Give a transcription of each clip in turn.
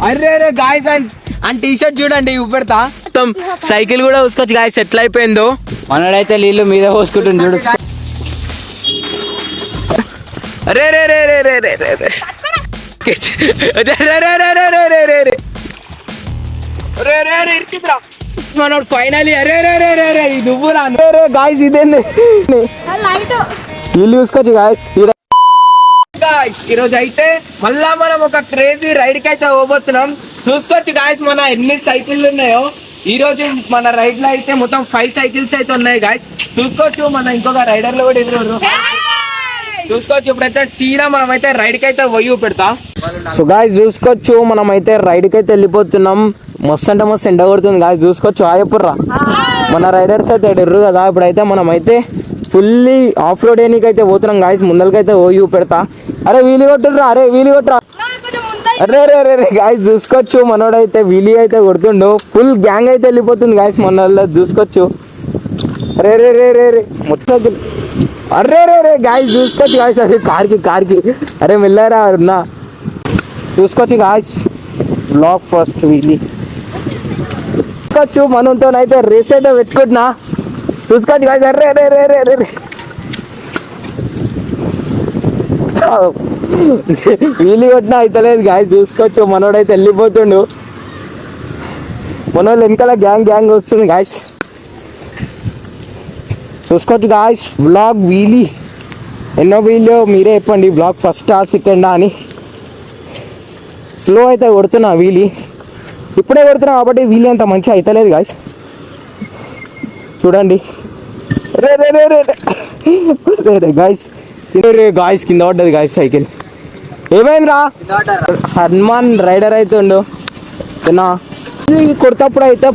అరే guys and T shirt చూడండి చూపెడతా. మొత్తం సైకిల్ కూడా చూసుకోవచ్చు గాయస్ ఎట్లా అయిపోయిందో. మనడైతే నీళ్ళు మీద పోసుకుంటుంది చూడు. అరే రే రే రే రే రే రే రే మనోడు ఫైనలీ అరే రే రే రే రే నువ్వు రే గాయస్ ఇదేంది వీళ్ళు చూసుకోవచ్చు గాయస్. ఈరోజు అయితే మళ్ళా మనం ఒక క్రేజీ రైడ్ కి అయితే పోబోతున్నాం. చూసుకోవచ్చు గాయస్ మన ఎన్ని సైకిళ్ళు ఉన్నాయో. ఈ రోజు మన రైడ్ లో అయితే మొత్తం 5 సైకిల్స్ అయితే ఉన్నాయి గాయస్. చూసుకోవచ్చు మన ఇంకొక రైడర్లు కూడా ఎదురు చూసుకోవచ్చు. ఇప్పుడైతే సీదా మనం అయితే రైడ్ కి అయితే పోయి పెడతా. సో గాయస్ చూసుకోవచ్చు మనం అయితే రైడ్ కి అయితే వెళ్ళిపోతున్నాం. మస్తు అంటే మస్తు ఎండ కొడుతుంది గాయస్. చూసుకోవచ్చు ఆయపుర్రా మన రైడర్స్ అయితే ఎర్రు కదా. ఇప్పుడైతే మనం అయితే ఫుల్లీ ఆఫ్ రోడ్ ఏనికి అయితే పోతున్నాం గాయస్. ముందలకైతే పోయి పెడతా. అరే వీలు కొట్టుర్రా, అరే వీలు కొట్టురా. అరే రే రే రే గాయస్ చూసుకోవచ్చు మనోడైతే వీలి అయితే కొడుతుండు. ఫుల్ గ్యాంగ్ అయితే వెళ్ళిపోతుంది గాయస్ మన చూసుకోవచ్చు. రే రే రే రే రే మొత్తం అరే రే రే గాయస్ చూసుకోవచ్చు గాయస్. అరే కార్కి అరే వెళ్ళారా ఉన్నా చూసుకోవచ్చు గాయస్. బ్లాక్ ఫస్ట్ వీలి చూసుకోవచ్చు మనతో అయితే రేస్ అయితే పెట్టుకుంటున్నా. చూసుకోవచ్చు గాయస్. అరే రే రే రే రే వీలు కొట్టినా అయితలేదు గాయస్. చూసుకోవచ్చు మనోడైతే వెళ్ళిపోతుండు. మనోళ్ళు వెనకాల గ్యాంగ్ వస్తుంది గాయస్. చూసుకోవచ్చు గాయస్. వ్లాగ్ వీలీ ఎన్నో వీలు మీరే చెప్పండి. వ్లాగ్ ఫస్టా సెకండా అని. స్లో అయితే కొడుతున్నా వీలీ. ఇప్పుడే కొడుతున్నా కాబట్టి వీలీ అంత మంచిగా అయితలేదు గాయస్. చూడండి రే రే రే రే రే రే గాయస్. రే గాయస్ కింద పడ్డది గాయస్ సైకిల్. ఏమైందిరా హనుమాన్ రైడర్ అయితే ఉండు కొడతప్పుడు అయితే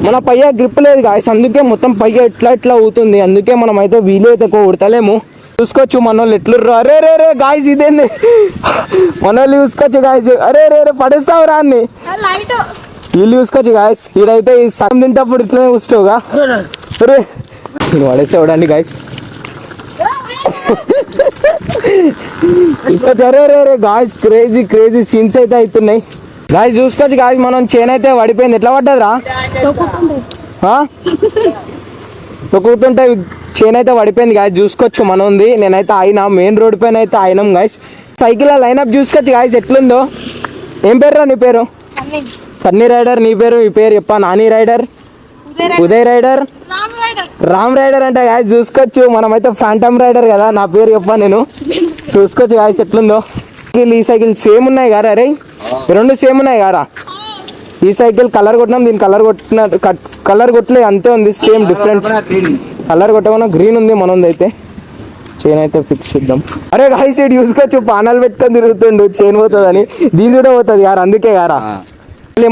మన పయ్య గ్రిప్ లేదు గాయస్. అందుకే మొత్తం పయ్య ఎట్లా ఊతుంది. అందుకే మనం అయితే వీలు అయితే కొడతలేము. చూసుకోవచ్చు మనోళ్ళు ఎట్లుర్రు. అరే రే రే గాయస్ ఇదేంది మనోళ్ళు చూసుకోవచ్చు గాయస్. అరే రే రే పడేస్తావు రా అన్ని వీళ్ళు చూసుకోవచ్చు గాయస్. ఈడైతే ఈ సగం తింటప్పుడు ఇట్లనే కూర్చోగా రే పడేసేవాడండి గాయస్. చూసుకోవచ్చు. అరే రే రే గాయస్ క్రేజీ సీన్స్ అయితే అవుతున్నాయి గాయస్. చూసుకోవచ్చు గాయస్ మనం చైన్ అయితే పడిపోయింది. ఎట్లా పడ్డదిరా తొక్కుతుంటే చైన్ అయితే పడిపోయింది గాయస్. చూసుకోవచ్చు మనం ఉంది. నేనైతే అయినా మెయిన్ రోడ్ పైన అయితే అయినాం గాయస్. సైకిల్ లైనప్ చూసుకోవచ్చు గాయస్ ఎట్లుందో. ఏం పేరురా నీ పేరు? సన్నీ రైడర్. నీ పేరు? ఈ పేరు చెప్పా. Nani rider, Uday rider, Ram rider అంటే గాయస్. చూసుకోవచ్చు మనమైతే ఫ్యాంటమ్ రైడర్ కదా. నా పేరు చెప్పా నేను. చూసుకోవచ్చు గాయస్ ఎట్లుందో. ఈ సైకిల్ సేమ్ ఉన్నాయి కదా. అరే రెండు సేమ్ ఉన్నాయి కదా. ఈ సైకిల్ కలర్ కొట్టినాం, దీని కలర్ కొట్టలేదు అంతే ఉంది. సేమ్ డిఫరెన్స్ కలర్ కొట్టకుండా గ్రీన్ ఉంది మనది అయితే. చైన్ అయితే ఫిక్స్ చేద్దాం. అరే గాయస్ ఇటు చూసుకోవచ్చు పానాలు పెట్టుకొని తిరుగుతుండు. చైన్ పోతుందని దీని కూడా పోతుంది గారు. అందుకే గారా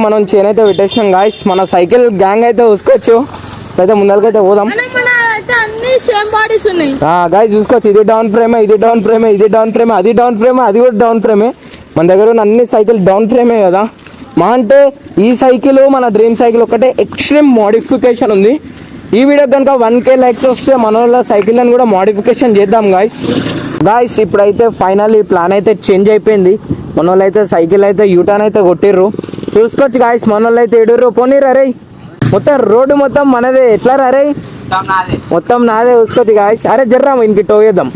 మనం చైన్ అయితే పెట్టేసినాం గాయస్. మన సైకిల్ గ్యాంగ్ అయితే చూసుకోవచ్చు. అయితే ముందరకైతే పోదాం గాయస్. చూసుకోవచ్చు ఇది డౌన్ ఫ్రేమే, ఇది డౌన్ ఫ్రేమే, ఇది డౌన్ ఫ్రేమే, అది డౌన్ ఫ్రేమే, అది కూడా డౌన్ ఫ్రేమే. మన దగ్గర ఉన్న అన్ని సైకిల్ డౌన్ ఫ్రేమే కదా. మా అంటే ఈ సైకిల్ మన డ్రీమ్ సైకిల్ ఒకటే ఎక్స్ట్రీమ్ మోడిఫికేషన్ ఉంది. ఈ వీడియో కనుక 1K లైక్స్ వస్తే మన వాళ్ళ సైకిల్ అని కూడా మోడిఫికేషన్ చేద్దాం గాయస్. ఇప్పుడైతే ఫైనల్లీ ప్లాన్ అయితే చేంజ్ అయిపోయింది. మన వాళ్ళు అయితే సైకిల్ అయితే యూటర్న్ అయితే కొట్టిర్రు. చూసుకోవచ్చు గాయస్ మన వాళ్ళు అయితే ఎడుర్రు పోనీరు. అరే మొత్తం రోడ్డు మొత్తం మనదే. ఎట్లా రే మొత్తం నాదే. చూసుకోవచ్చు గాయస్. అరే జర్రా ఇంటికి టో చేద్దాం.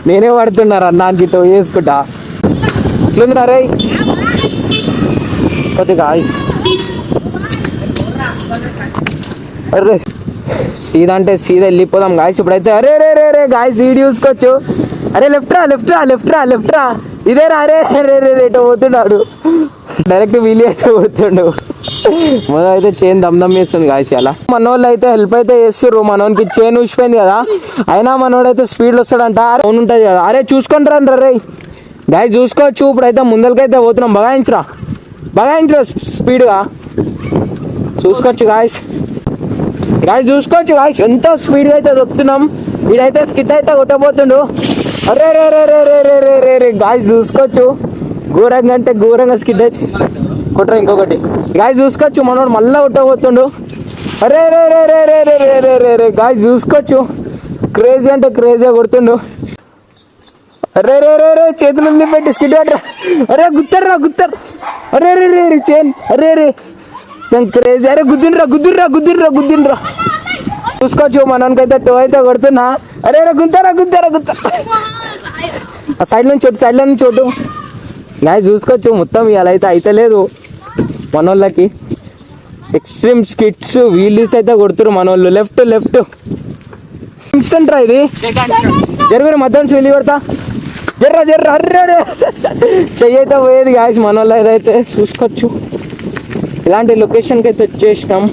నేనే పడుతున్నారా నాకి టో చేసుకుంటా. ఎట్లుందిరా రే కొద్ది గాయస్. అరే సీదా అంటే సీదా వెళ్ళిపోదాం గాయస్. ఇప్పుడైతే అరే రే రే రే గాయస్ ఈడు చూసుకోవచ్చు. అరే లెఫ్ట్ రా ఇదే రా. అరే రే రే రేటో పోతున్నాడు. డైరెక్ట్ వీలి అయితే పోతుండు. మన అయితే చైన్ దమ్ చేస్తుంది గాయస్. అలా మనోళ్ళు అయితే హెల్ప్ అయితే చేస్తుర్రు. మనోనికి చైన్ ఊసిపోయింది కదా. అయినా మనోడైతే స్పీడ్ వస్తాడంట. అవును ఉంటుంది కదా. అరే చూసుకొని రండి రే గాయస్. చూసుకోవచ్చు ఇప్పుడైతే ముందరికైతే పోతున్నాం. బగాయించరా స్పీడ్గా. చూసుకోవచ్చు గాయస్. చూసుకోవచ్చు గాయస్ ఎంత స్పీడ్గా అయితే దొక్కుతున్నాం. వీడైతే స్కిట్ అయితే కొట్టబోతుండు. అరే రే రే రే రే రే రే రే రే గాయస్. చూసుకోవచ్చు ఘోరంగా అంటే ఘోరంగా స్కిట్ అయితే కొట్టరా. ఇంకొకటి గాయస్ చూసుకోవచ్చు మనోడు మళ్ళీ కొట్టబోతుండు. అరే రే రే రే రే రే రే రే రే రే గాయస్ చూసుకోవచ్చు క్రేజీ అంటే క్రేజీగా కొడుతుండు. అరే రే రే రే చేతులు ఉంది పెట్టి స్కిడ్ పట్టరా. అరే గుత్తర్రా గుత్తర్. అరే రే రే రే చేన్. అరే రే క్రేజీ. అరే గుద్దిండ్రా. చూసుకోవచ్చు మనకైతే టో అయితే కొడుతున్నా. అరే రే గుంత. ఆ సైడ్ నుంచి చోటు గాయస్ చూసుకోవచ్చు. మొత్తం ఇలా అయితే లేదు మనోళ్ళకి. ఎక్స్ట్రీమ్ స్కిట్స్ వీల్స్ అయితే కొడుతురు మనోళ్ళు. లెఫ్ట్ ఇన్స్టెంట్ రా ఇది. జరుగురు మధ్యాహ్నం వెళ్ళి కొడతా. జర్ర అర్రే చెయ్యి అయితే పోయేది గాయస్ మనోళ్ళు ఏదైతే చూసుకోవచ్చు. ఇలాంటి లొకేషన్కి అయితే వచ్చేసినాం.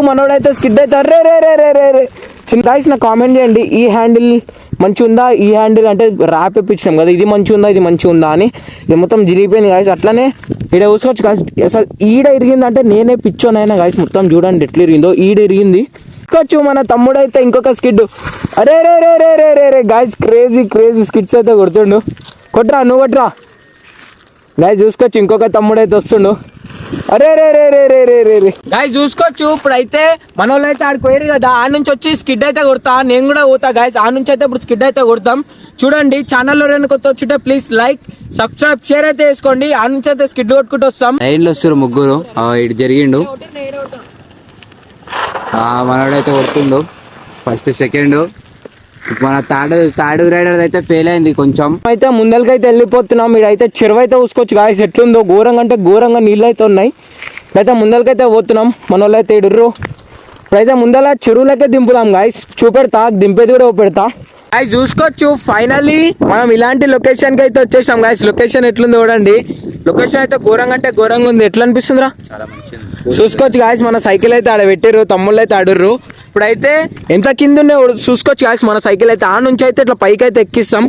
మనోడైతే స్కిడ్ అయితే అర్రే రే చిన్న గాయస్ నాకు కామెంట్ చేయండి. ఈ హ్యాండిల్ మంచి ఉందా, ఈ హ్యాండిల్ అంటే ర్యాప్ ఇప్పించినాం కదా, ఇది మంచి ఉందా అని. ఇది మొత్తం జిరిగిపోయింది గాయస్. అట్లానే ఈడ చూసుకోవచ్చు గాయస్. అసలు ఈడ ఇరిగిందంటే నేనే పిచ్చోనైనా గాయస్. మొత్తం చూడండి ఎట్లా ఇరిగిందో. ఈడ ఇరిగింది. చూసుకోవచ్చు మన తమ్ముడైతే ఇంకొక స్కిడ్. అరే రే గాయస్ క్రేజీ స్కిడ్స్ అయితే కొడుతుండు. కొట్రా నువ్వు కొట్రా గాయస్. చూసుకోవచ్చు ఇంకొక తమ్ముడైతే వస్తుండు. అరే రే గాయస్ చూసుకోవచ్చు. ఇప్పుడైతే మన వాళ్ళు అయితే ఆడికి పోయారు కదా, ఆ నుంచి వచ్చి స్కిడ్ అయితే కొడతా. నేను కూడా పోతా గాయస్. ఆ నుంచి అయితే ఇప్పుడు స్కిడ్ అయితే కొడతాం. చూడండి ఛానల్లో రెండు కొత్త వచ్చింటే ప్లీజ్ లైక్ సబ్స్క్రైబ్ షేర్ అయితే వేసుకోండి. ఆ నుంచి అయితే స్కిడ్ కొట్టుకుంటూ వస్తాం. లైన్లో వస్తారు ముగ్గురు. ఇటు జరిగిండు. మనోడైతే కొడుతుండు ఫస్ట్ సెకండ్. మన తాడు రైడర్ అయితే ఫెయిల్ అయింది కొంచెం. అయితే ముందరికైతే వెళ్ళిపోతున్నాం. ఇడైతే చెరువు అయితే చూసుకోవచ్చు గాయస్ ఎట్లుందో. ఘోరంగా నీళ్ళు అయితే ఉన్నాయి. అయితే ముందరికైతే పోతున్నాం. మన వాళ్ళు అయితే ఇడుర్రు. ఇప్పుడైతే ముందర చెరువులకే దింపుదాం గాయస్. చూపెడతా, దింపేది కూడా చూపెడతా గాయస్. చూసుకోవచ్చు ఫైనల్లీ మనం ఇలాంటి లొకేషన్కి అయితే వచ్చేసినాం గాయస్. లొకేషన్ ఎట్లుంది చూడండి. లొకేషన్ అయితే ఘోరంగా ఉంది. ఎట్లా అనిపిస్తుందిరా? చూసుకోవచ్చు గాయస్. మన సైకిల్ అయితే ఆడ పెట్టారు, తమ్ముళ్ళు అయితే ఆడుర్రు. ఇప్పుడైతే ఎంత కింద చూసుకోవచ్చు గాయస్. మన సైకిల్ అయితే ఆ నుంచి అయితే ఇట్లా పైకి అయితే ఎక్కిస్తాం.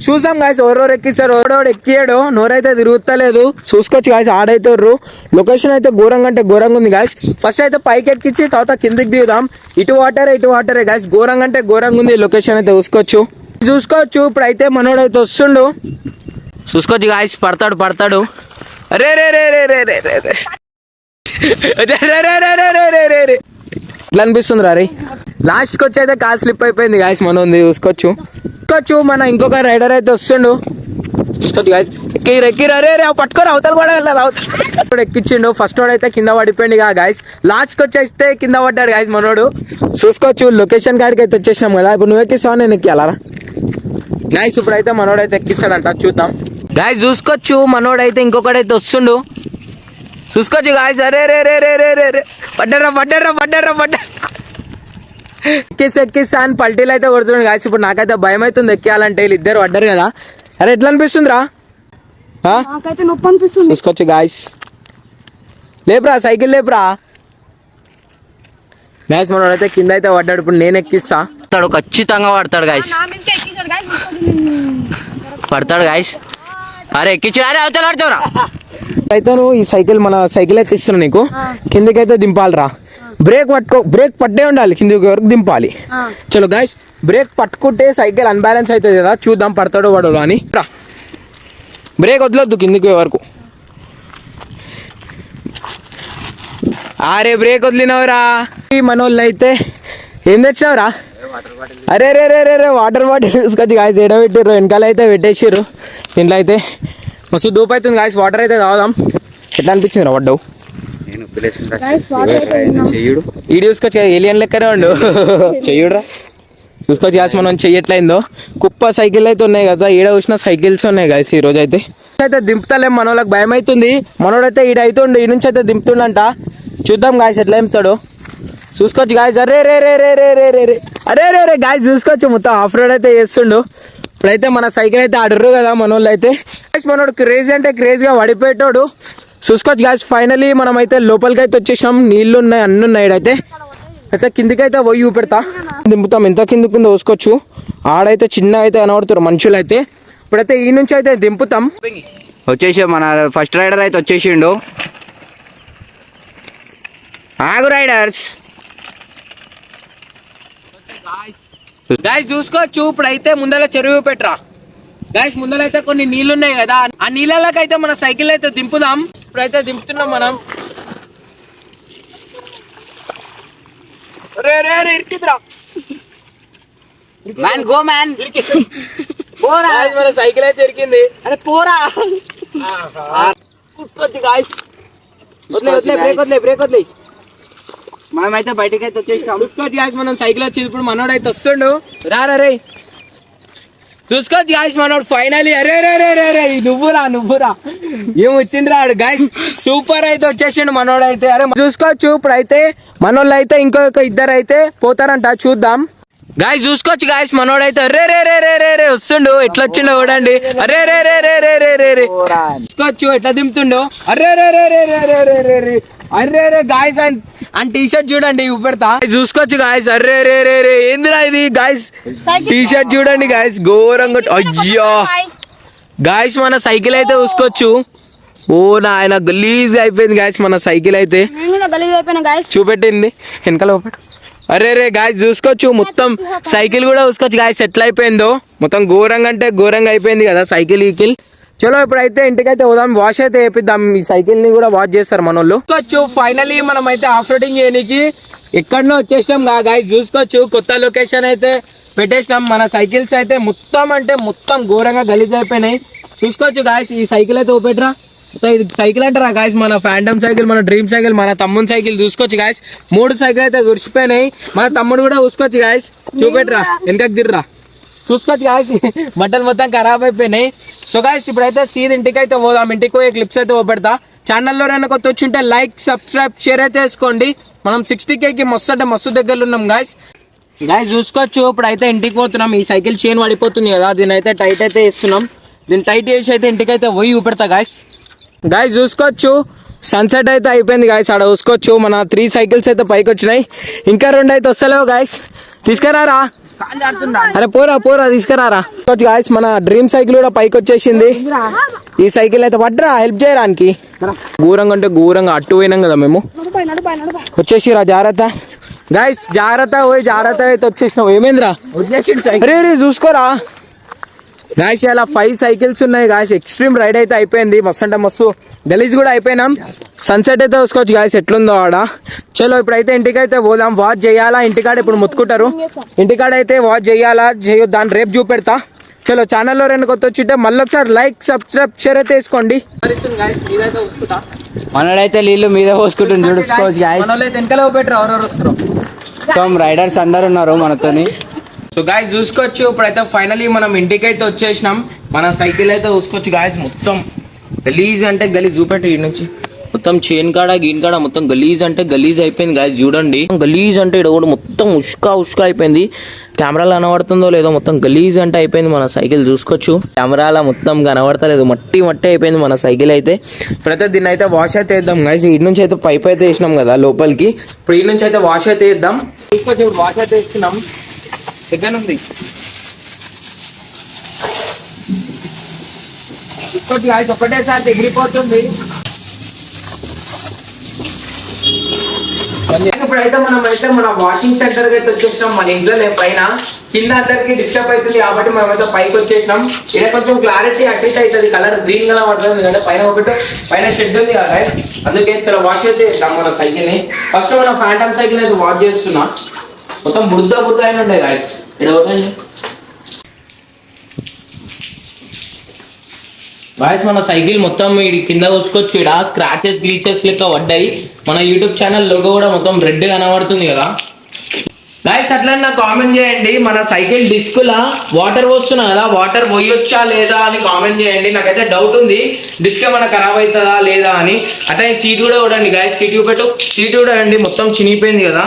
చూసాం గాయస్ ఎవరెవరు ఎక్కిస్తారు. ఎవడోడు ఎక్కియాడు, నోరైతే తిరుగుతలేదు. చూసుకోవచ్చు గాయస్ ఆడైతే లొకేషన్ అయితే ఘోరంగా ఉంది గాయస్. ఫస్ట్ అయితే పైకి ఎక్కించి తర్వాత కిందికి దిగుదాం. ఇటు వాటరే గాయస్. ఘోరంగా ఉంది లొకేషన్ అయితే చూసుకోవచ్చు. ఇప్పుడైతే మనోడైతే వస్తుండు. చూసుకోవచ్చు గాయస్. పడతాడు. అరే రే ఎట్లా అనిపిస్తుంది రా? లాస్ట్కి వచ్చి అయితే కాల్ స్లిప్ అయిపోయింది గాయస్. మనం ఉంది చూసుకోవచ్చు. మన ఇంకొక రైడర్ అయితే వస్తుండు. చూసుకోవచ్చు గాయస్. ఎక్కిరు. అరే పట్టుకోరు అవతల కూడా ఎక్కించిండు. ఫస్ట్ వాడు అయితే కింద పడిపోయింది గాయస్. లాస్ట్కి వచ్చేస్తే కింద పడ్డాడు గాయస్ మనోడు. చూసుకోవచ్చు లొకేషన్ కాడికి అయితే వచ్చేసినాం కదా. ఇప్పుడు నువ్వు ఎక్కిస్తావు, నేను ఎక్కియాలరా గాయస్? ఇప్పుడైతే మనోడైతే ఎక్కిస్తాడంట, చూద్దాం గాయస్. చూసుకోవచ్చు మనోడైతే ఇంకొకడైతే వస్తుండు. చూసుకోవచ్చు గాయస్. అరే రే పడ్డారా ఎక్కిస్తా అని పల్టీలు అయితే కొడుతున్నాడు గాయస్. ఇప్పుడు నాకైతే భయం అవుతుంది ఎక్కియాలంటే. వీళ్ళు ఇద్దరు పడ్డారు కదా. అరే ఎట్లా అనిపిస్తుందిరా? చూసుకోవచ్చు గాయస్. లేపురా సైకిల్ లేపురా గాయస్. మనోడైతే కింద అయితే పడ్డాడు. ఇప్పుడు నేను ఎక్కిస్తా. ఖచ్చితంగా పడతాడు గాయస్. అరే ఎక్కించు. అరే అవతల పడతావురా. అయితే నువ్వు ఈ మన సైకిల్ అయితే ఇస్తున్నా నీకు. కిందకైతే దింపాలిరా. బ్రేక్ పట్టే ఉండాలి, కిందికి వరకు దింపాలి. చలో గాయస్. బ్రేక్ పట్టుకుంటే సైకిల్ అన్బ్యాలెన్స్ అవుతుంది కదా. చూద్దాం పడతాడో పడో అని. బ్రేక్ వదలొద్దు కిందికి వరకు. అరే బ్రేక్ వదిలినవరా. మనోళ్ళు అయితే ఏం తెచ్చినావురా? అరే రే వాటర్ బాటిల్ తీసుకొచ్చి గాయస్ ఏడ పెట్టారు. వెనకాల అయితే పెట్టేసారు. దీంట్లో అయితే మస్తు దూపు అవుతుంది గాయస్. వాటర్ అయితే తాగుదాం. ఎట్లా అనిపించింది రా పడ్డావు? ఈడు చూసుకోవచ్చు ఏలియన్ లెక్కనే ఉండు. చెయ్యుడురా. చూసుకోవచ్చు గాయస్ మనం చెయ్యట్లయిందో. కుప్ప సైకిల్ అయితే ఉన్నాయి కదా. ఈడ చూసిన సైకిల్స్ ఉన్నాయి గాయస్. ఈ రోజు అయితే దింపుతలేం. మనోళ్ళకి భయం అవుతుంది. మనోడైతే ఈడ అవుతుండు. ఈ నుంచి అయితే దింపుతుండంట. చూద్దాం గాయస్ ఎట్లా దింపుతాడు. చూసుకోవచ్చు గాయస్. అరే రే గాయస్ చూసుకోవచ్చు. మొత్తం ఆఫ్ రోడ్ అయితే చేస్తుండు. ఇప్పుడైతే మన సైకిల్ అయితే ఆడరు కదా మనోళ్ళు అయితే. మనోడు క్రేజీ అంటే క్రేజీగా పడిపోయేటోడు. చూసుకోవచ్చు గాయస్. ఫైనలీ మనం అయితే లోపలికి అయితే వచ్చేసినాం. నీళ్లు ఉన్నాయి, అన్ని ఉన్నాయి. అయితే కిందికైతే పోయి చూపెడతా. దింపుతాం. ఎంత కిందికి ఉందో చూసుకోవచ్చు. ఆడైతే చిన్న అయితే కనబడుతారు మనుషులు అయితే. ఇప్పుడైతే ఈ నుంచి అయితే దింపుతాం. వచ్చేసి మన ఫస్ట్ రైడర్ అయితే వచ్చేసిండు. ఆగు రైడర్స్. గాయస్ చూసుకోవచ్చు. ఇప్పుడైతే ముందర చెరువు పెట్టరా గాయస్. ముందర అయితే కొన్ని నీళ్లు ఉన్నాయి కదా. ఆ నీళ్ళకి అయితే మన సైకిల్ అయితే దింపుదాం. ఇప్పుడైతే దింపుతున్నాం మనం. అరే అరే అరే ఇరికిద్రా మ్యాన్ గో మ్యాన్ పోరా మన సైకిల్ అయితే ఇరికింది అరే పోరా చూసుకోవచ్చు గాయస్ బ్రేక్ వదిలే మనమైతే బయటకి అయితే వచ్చేసినాం. చూసుకోవచ్చు గాయస్ మనం సైకిల్ వచ్చి ఇప్పుడు మనోడు అయితే వస్తుండు రే చూసుకోవచ్చు గాయస్ మనోడు ఫైనలీ అరే రే నువ్వురా ఏం వచ్చిండ్రా ఆడు గాయస్ సూపర్ అయితే వచ్చేసిండు మనోడు అయితే. అరే చూసుకోవచ్చు ఇప్పుడు అయితే మనోళ్ళు అయితే ఇంకొక ఇద్దరు అయితే పోతారంట చూద్దాం గాయస్. చూసుకోవచ్చు గాయస్ మనోడు అయితే అరే రే వస్తుండు ఎట్లా వచ్చిండో చూడండి. అరే రే చూసుకోవచ్చు ఎట్లా దింపుతుండో. అరే రే అరే గాయస్ అండ్ టీ షర్ట్ చూడండి పెడతా చూసుకోవచ్చు గాయస్. అరే రే ఏందిరా ఇది గాయస్ టీ షర్ట్ చూడండి గాయస్ ఘోరంగా. అయ్యో గాయస్ మన సైకిల్ అయితే చూసుకోవచ్చు. ఓ నాయన గలీజ్ అయిపోయింది గాయస్ మన సైకిల్ అయితే చూపెట్టింది వెనకాల. అరే రే గాయస్ చూసుకోవచ్చు మొత్తం సైకిల్ కూడా చూసుకోవచ్చు గాయస్ ఎట్లా అయిపోయిందో. మొత్తం ఘోరంగా అంటే ఘోరంగా అయిపోయింది కదా సైకిల్ ఈకిల్. చలో ఇప్పుడైతే ఇంటికైతే పోదాం, వాష్ అయితే వేపిద్దాం. ఈ సైకిల్ ని కూడా వాష్ చేస్తారు మన వాళ్ళు. చూసుకోవచ్చు ఫైనలీ మనం అయితే ఆఫ్ రోడింగ్ చేయడానికి ఎక్కడనో వచ్చేసినాం గాయస్. చూసుకోవచ్చు కొత్త లొకేషన్ అయితే పెట్టేసినాం. మన సైకిల్స్ అయితే మొత్తం అంటే మొత్తం ఘోరంగా గలీజ్ అయిపోయినాయి. చూసుకోవచ్చు గాయస్ ఈ సైకిల్ అయితే ఊపెట్రా. ఇది సైకిల్ అంటారా గాయస్ మన ఫ్యాంటమ్ సైకిల్, మన డ్రీమ్ సైకిల్, మన తమ్ముని సైకిల్. చూసుకోవచ్చు గాయస్ 3 సైకిల్ అయితే గురిసిపోయినాయి. మన తమ్ముడు కూడా చూసుకోవచ్చు గాయస్ చూపెట్రా వెనకకి దిర్రా. చూసుకోవచ్చు గాయస్ బట్టలు మొత్తం ఖరాబ్ అయిపోయినాయి. సో గాయస్ ఇప్పుడైతే సీదా ఇంటికి అయితే పోదాం. ఇంటికి పోయే క్లిప్స్ అయితే పెడతా. ఛానల్లో ఏమైనా కొత్త వచ్చి ఉంటే లైక్ సబ్స్క్రైబ్ షేర్ అయితే వేసుకోండి. మనం 60K మస్తు అంటే మస్తు దగ్గరలో ఉన్నాం గాయస్. చూసుకోవచ్చు ఇప్పుడైతే ఇంటికి పోతున్నాం. ఈ సైకిల్ చైన్ పడిపోతుంది కదా, దీని అయితే టైట్ అయితే వేస్తున్నాం. దీన్ని టైట్ చేసి అయితే ఇంటికి అయితే పోయి చూపెడతా గాయస్. చూసుకోవచ్చు సన్సెట్ అయితే అయిపోయింది గాయస్. ఆడ చూసుకోవచ్చు మన 3 సైకిల్స్ అయితే పైకి వచ్చినాయి. ఇంకా 2 అయితే వస్తలేవు గాయస్. తీసుకురారా అరే పోరా తీసుకురారా. గాయస్ మన డ్రీమ్ సైకిల్ కూడా పైకి వచ్చేసింది. ఈ సైకిల్ అయితే పడ్డరా హెల్ప్ చేయడానికి. ఘోరంగా అంటే ఘోరంగా అట్టు పోయినాం కదా మేము. వచ్చేసిరా జాగ్రత్త గాయస్ జాగ్రత్త అయితే వచ్చేసినావు. ఏమైందిరా అరే చూసుకోరా గాయస్. ఇలా 5 సైకిల్స్ ఉన్నాయి గాయస్. ఎక్స్ట్రీమ్ రైడ్ అయితే అయిపోయింది. మస్తు అంటే మస్తు గలీజ్ కూడా అయిపోయినాం. సన్సెట్ అయితే చూసుకోవచ్చు గాయస్ ఎట్లుందో ఆడ. చలో ఇప్పుడైతే ఇంటికైతే పోదాం. వాచ్ చేయాలా ఇంటికాడ ఇప్పుడు ముత్తుకుంటారు. ఇంటికాడ అయితే వాచ్ చేయాలా దాన్ని రేపు చూపెడతా. చలో ఛానల్లో 2 కొత్త వచ్చింటే మళ్ళీ ఒకసారి లైక్ సబ్స్క్రైబ్ షేర్ అయితే వేసుకోండి. మనోడైతే నీళ్ళు మీద పోసుకుంటుంది చూసుకోవచ్చు గాయస్. వెనకాల పెట్టరు ఎవరెవరు వస్తారు. మొత్తం రైడర్స్ అందరు ఉన్నారు మనతోని. సో గాయస్ చూసుకోవచ్చు ఇప్పుడైతే ఫైనలీ మనం ఇంటికి అయితే వచ్చేసినాం. మన సైకిల్ అయితే చూసుకోవచ్చు గాయస్ మొత్తం గలీజ్ అంటే గలీజ్ చూపెట్టు. ఈ నుంచి మొత్తం చైన్ కాడ గీన్ కాడ మొత్తం గలీజ్ అంటే గలీజ్ అయిపోయింది గాయస్. చూడండి గలీజ్ అంటే ఇక్కడ కూడా మొత్తం ఉష్కా అయిపోయింది. కెమెరాలో కనబడుతుందో లేదో మొత్తం గలీజ్ అంటే అయిపోయింది మన సైకిల్. చూసుకోవచ్చు కెమెరాలో మొత్తం కనబడతలేదు, మట్టి అయిపోయింది మన సైకిల్ అయితే. ఇప్పుడైతే దీన్ని అయితే వాష్ అయితే వేద్దాం గాయస్. ఈ నుంచి అయితే పైప్ అయితే వేసినాం కదా లోపలికి. ఇప్పుడు ఈ నుంచి అయితే వాష్ అయితే వేద్దాం. చూసుకోవచ్చు ఇప్పుడు వాష్ అయితే వేస్తున్నాం. ఎక్కడ ఉంది ఒకటేసారి ఎగిరిపోతుంది. ఇప్పుడైతే మనం అయితే మన వాషింగ్ సెంటర్ కి అయితే వచ్చేసినాం. మన ఇంట్లో పైన కింద అందరికి డిస్టర్బ్ అవుతుంది కాబట్టి మనం అయితే పైకి వచ్చేసినాం. ఇక్కడ కొంచెం క్లారిటీ అటు ఇటు అవుతుంది, కలర్ గ్రీన్ కలర్ పడుతుంది కదా. పైన షెడ్ ఉంది కదా గైస్, అందుకే చాలా వాష్ అయితే చేద్దాం మన సైకిల్ ని. ఫస్ట్ మన ఫ్యాంటమ్ సైకిల్ అయితే వాష్ చేస్తున్నా. మొత్తం బుద్ధ అయిన ఉండే గాయస్. గాయస్ మన సైకిల్ మొత్తం కింద చూసుకోవచ్చు. ఇక్కడ స్క్రాచెస్ గ్రీచెస్ లెక్క పడ్డాయి. మన యూట్యూబ్ ఛానల్ లోగో కూడా మొత్తం రెడ్ కనబడుతుంది కదా గాయస్. అట్లా నాకు కామెంట్ చేయండి. మన సైకిల్ డిస్క్ లా వాటర్ పోస్తున్నా కదా, వాటర్ పోయొచ్చా లేదా అని కామెంట్ చేయండి. నాకైతే డౌట్ ఉంది డిస్క్ ఏమైనా ఖరాబ్ అవుతుందా లేదా అని. అట్లా సీట్ కూడా చూడండి గాయస్. సీట్ కూడా చూడండి మొత్తం చినిగిపోయింది కదా.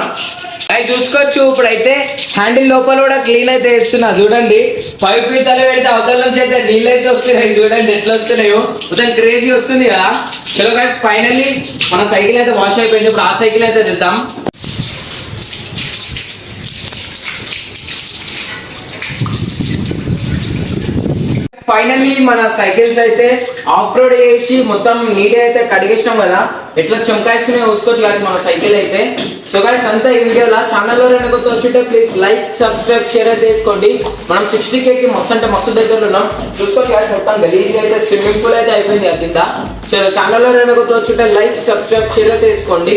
అవి చూసుకోవచ్చు ఇప్పుడైతే హ్యాండిల్ లోపల కూడా క్లీన్ అయితే వేస్తున్నా. చూడండి పైప్ తల పెడితే అవతల నుంచి అయితే నీళ్ళు అయితే వస్తున్నాయి. చూడండి ఎట్లా వస్తున్నాయో, మొత్తం క్రేజీ వస్తుంది కదా. చలో గైస్ ఫైనల్లీ మన సైకిల్ అయితే వాష్ అయిపోయింది. ఇప్పుడు ఆ సైకిల్ అయితే తెద్దాం. ఫైనల్లీ మన సైకిల్స్ అయితే ఆఫ్ రోడ్ చేసి మొత్తం నీట్ అయితే కడిగేసినాం కదా. ఎట్లా చొంకాయిస్తున్నాయో చూసుకోవచ్చు గాయస్ మన సైకిల్ అయితే. సో గాయస్ అంతా ఈ వీడియోలో ఛానల్లో 2 కొత్త వచ్చింటే ప్లీజ్ లైక్ సబ్స్క్రైబ్ షేర్ అయితే చేసుకోండి. మనం 60K మస్తు అంటే మస్తు దగ్గరలో ఉన్నాం. చూసుకోవచ్చు గాయస్ మొత్తం గలీజ్ అయితే స్విమ్మింగ్ పూల్ అయితే అయిపోయింది కింద. సో ఛానల్లో 2 కొత్త వచ్చింటే లైక్ సబ్స్క్రైబ్ షేర్ అయితే చేసుకోండి.